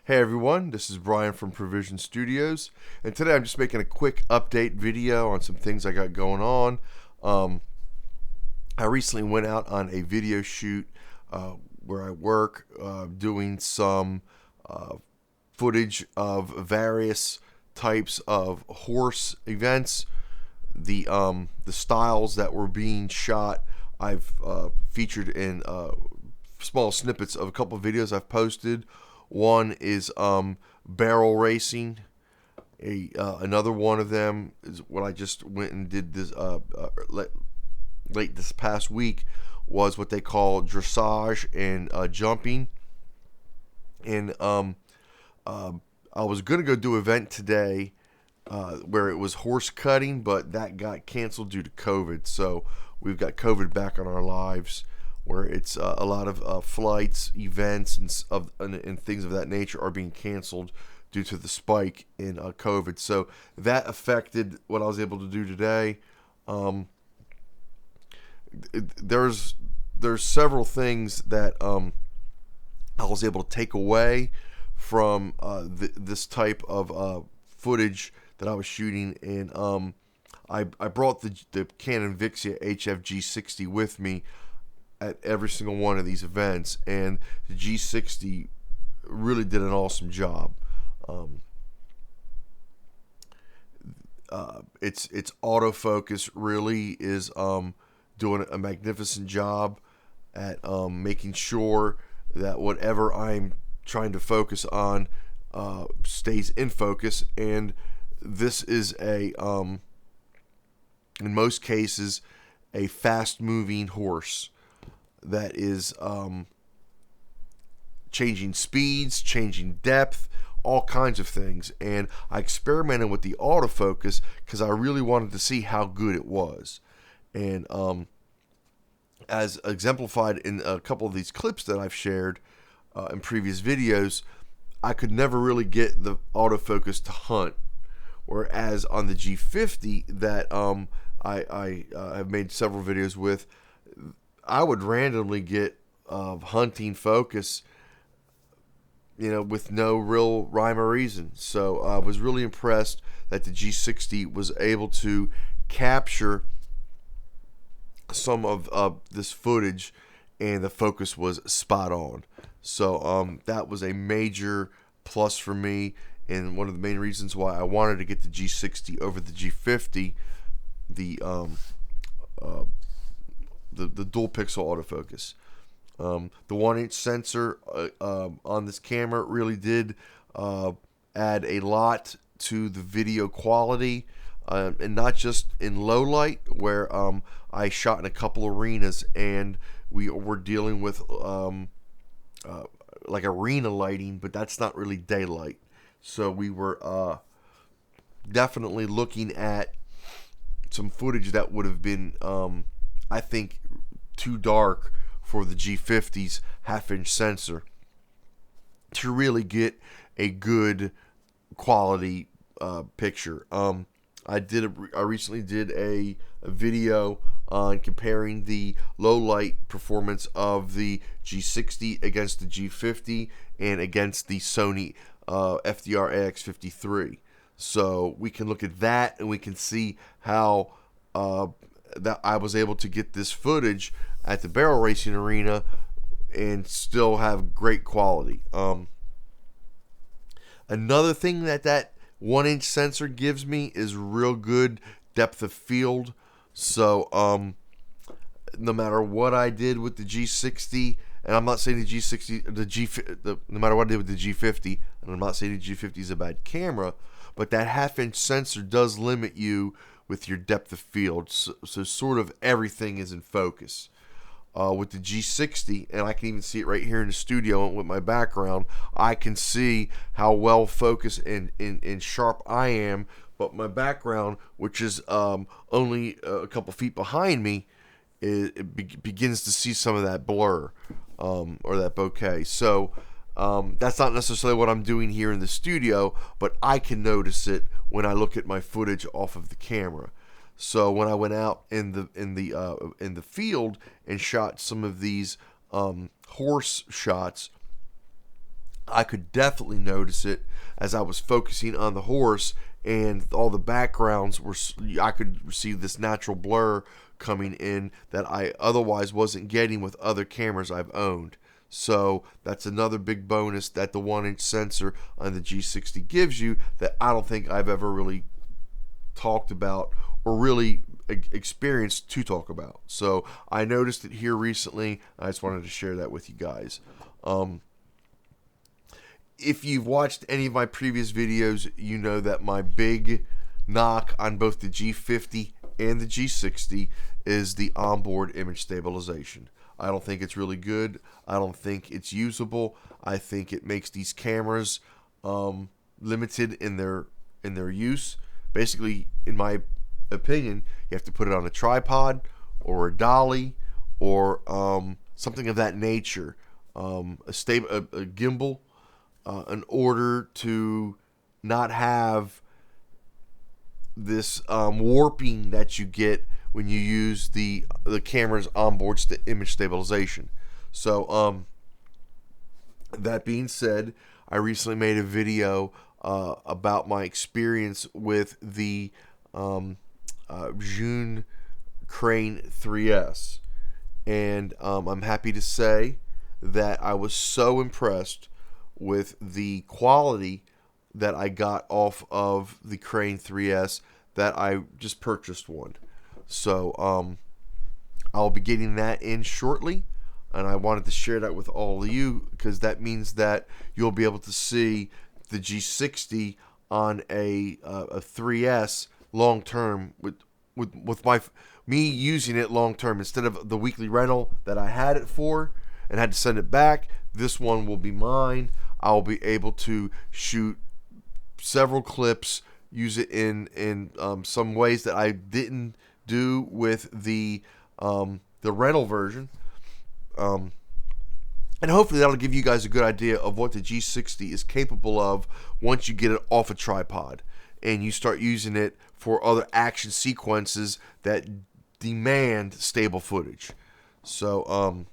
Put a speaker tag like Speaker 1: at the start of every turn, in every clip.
Speaker 1: Hey everyone, this is Brian from Provision Studios, and today I'm just making a quick update video on some things I got going on. I recently went out on a video shoot where I work, doing some footage of various types of horse events. The styles that were being shot, I've featured in small snippets of a couple of videos I've posted. One is barrel racing. Another one of them is what I just went and did this late this past week, was what they call dressage and jumping. And I was gonna go do an event today where it was horse cutting, but that got canceled due to COVID. So we've got COVID back on our lives, where it's a lot of flights, events, and things of that nature are being canceled due to the spike in COVID. So that affected what I was able to do today. There's several things that I was able to take away from this type of footage that I was shooting, and I brought the Canon Vixia HFG60 with me at every single one of these events, and the G60 really did an awesome job. Its autofocus really is doing a magnificent job at making sure that whatever I'm trying to focus on stays in focus. And this is in most cases, a fast-moving horse that is changing speeds, changing depth, all kinds of things. And I experimented with the autofocus because I really wanted to see how good it was. And as exemplified in a couple of these clips that I've shared in previous videos, I could never really get the autofocus to hunt. Whereas on the G50 that I have made several videos with, I would randomly get hunting focus, with no real rhyme or reason. So I was really impressed that the G60 was able to capture some of this footage, and the focus was spot on. So that was a major plus for me, and one of the main reasons why I wanted to get the G60 over the G50, the dual pixel autofocus. The 1-inch sensor on this camera really did add a lot to the video quality, and not just in low light, where I shot in a couple arenas, and we were dealing with like arena lighting, but that's not really daylight. So we were definitely looking at some footage that would have been, I think, too dark for the G50's half-inch sensor to really get a good quality picture. I recently did a video on comparing the low light performance of the G60 against the G50 and against the Sony FDR AX53. So we can look at that, and we can see how that I was able to get this footage at the barrel racing arena and still have great quality. Another thing that 1-inch sensor gives me is real good depth of field. So no matter what I did with the G60, and I'm not saying the G60, no matter what I did with the G50, and I'm not saying the G50 is a bad camera, but that half-inch sensor does limit you with your depth of field. So sort of everything is in focus. With the G60, and I can even see it right here in the studio with my background, I can see how well focused and sharp I am, but my background, which is only a couple feet behind me, begins to see some of that blur or that bokeh. So that's not necessarily what I'm doing here in the studio, but I can notice it when I look at my footage off of the camera. So when I went out in the field and shot some of these horse shots, I could definitely notice it as I was focusing on the horse, and all the backgrounds were, I could see this natural blur coming in that I otherwise wasn't getting with other cameras I've owned. So that's another big bonus that the 1-inch sensor on the G60 gives you that I don't think I've ever really talked about or really experienced to talk about. So I noticed it here recently. I just wanted to share that with you guys. If you've watched any of my previous videos, you know that my big knock on both the G50 and the G60 is the onboard image stabilization. I don't think it's really good. I don't think it's usable. I think it makes these cameras limited in their use. Basically, in my opinion, you have to put it on a tripod or a dolly or something of that nature, a gimbal, in order to not have this warping that you get when you use the camera's onboard image stabilization. So that being said, I recently made a video about my experience with the Zhiyun Crane 3S, and I'm happy to say that I was so impressed with the quality that I got off of the Crane 3S that I just purchased one. So I'll be getting that in shortly, and I wanted to share that with all of you because that means that you'll be able to see the G60 on a 3S long term with me using it long term instead of the weekly rental that I had it for and had to send it back. This one will be mine. I'll be able to shoot several clips, use it in some ways that I didn't do with the rental version, and hopefully that'll give you guys a good idea of what the G60 is capable of once you get it off a tripod and you start using it for other action sequences that demand stable footage. So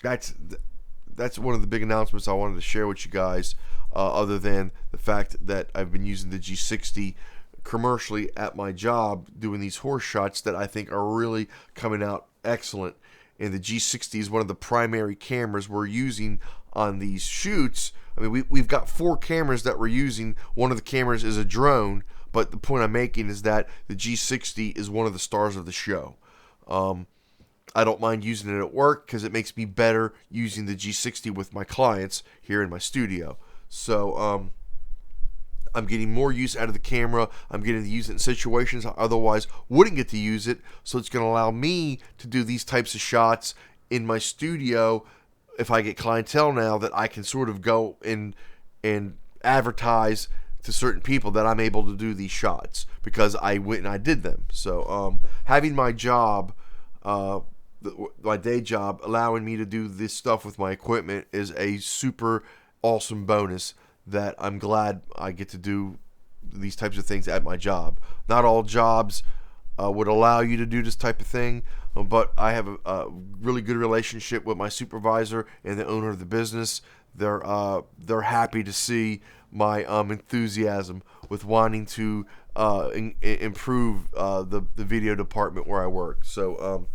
Speaker 1: that's one of the big announcements I wanted to share with you guys, other than the fact that I've been using the G60 commercially at my job doing these horse shots that I think are really coming out excellent. And the G60 is one of the primary cameras we're using on these shoots. I mean, we've got 4 cameras that we're using. One of the cameras is a drone, but the point I'm making is that the G60 is one of the stars of the show. I don't mind using it at work because it makes me better using the G60 with my clients here in my studio. So I'm getting more use out of the camera. I'm getting to use it in situations I otherwise wouldn't get to use it. So it's going to allow me to do these types of shots in my studio if I get clientele now that I can sort of go in and advertise to certain people that I'm able to do these shots because I went and I did them. So having my job, my day job, allowing me to do this stuff with my equipment is a super awesome bonus that I'm glad I get to do these types of things at my job. Not all jobs would allow you to do this type of thing, but I have a really good relationship with my supervisor and the owner of the business. They're happy to see my enthusiasm with wanting to improve the video department where I work. So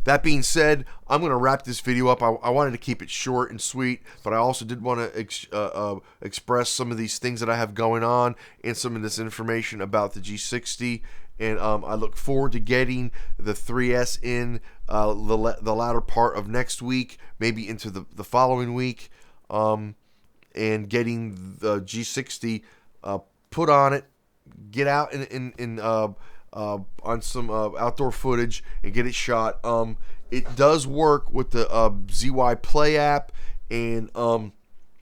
Speaker 1: that being said, I'm going to wrap this video up. I wanted to keep it short and sweet, but I also did want to express some of these things that I have going on and some of this information about the G60. And I look forward to getting the 3S in the latter part of next week, maybe into the following week, and getting the G60 put on it, get out on some outdoor footage and get it shot. It does work with the ZY Play app, and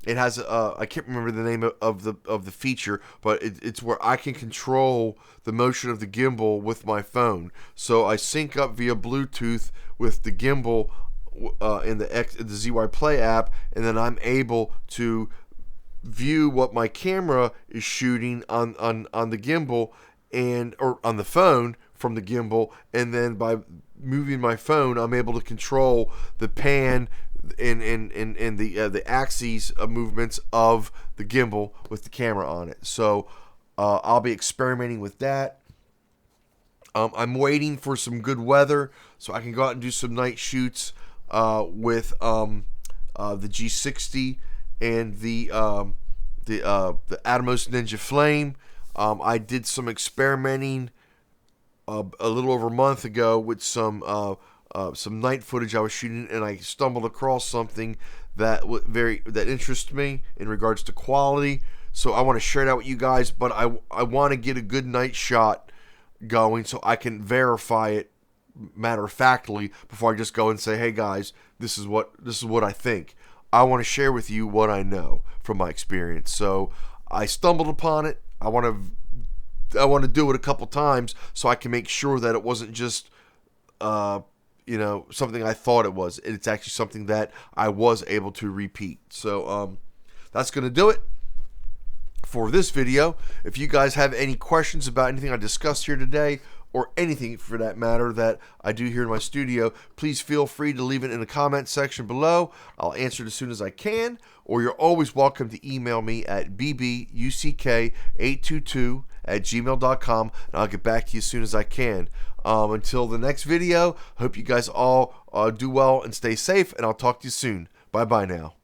Speaker 1: it has I can't remember the name of the feature, but it's where I can control the motion of the gimbal with my phone. So I sync up via Bluetooth with the gimbal in the ZY Play app, and then I'm able to view what my camera is shooting on the gimbal or on the phone from the gimbal, and then by moving my phone I'm able to control the pan, in the axes of movements of the gimbal with the camera on it. So I'll be experimenting with that. I'm waiting for some good weather so I can go out and do some night shoots with the G60 and the Atomos Ninja Flame. I did some experimenting a little over a month ago with some night footage I was shooting, and I stumbled across something that interests me in regards to quality. So I want to share that with you guys, but I want to get a good night shot going so I can verify it matter of factly before I just go and say, hey guys, this is what I think. I want to share with you what I know from my experience. So I stumbled upon it. I want to do it a couple times so I can make sure that it wasn't just something I thought it was. It's actually something that I was able to repeat. So that's going to do it for this video. If you guys have any questions about anything I discussed here today, or anything for that matter that I do here in my studio, please feel free to leave it in the comment section below. I'll answer it as soon as I can, or you're always welcome to email me at bbuck822@gmail.com, and I'll get back to you as soon as I can. Until the next video, hope you guys all do well and stay safe, and I'll talk to you soon. Bye-bye now.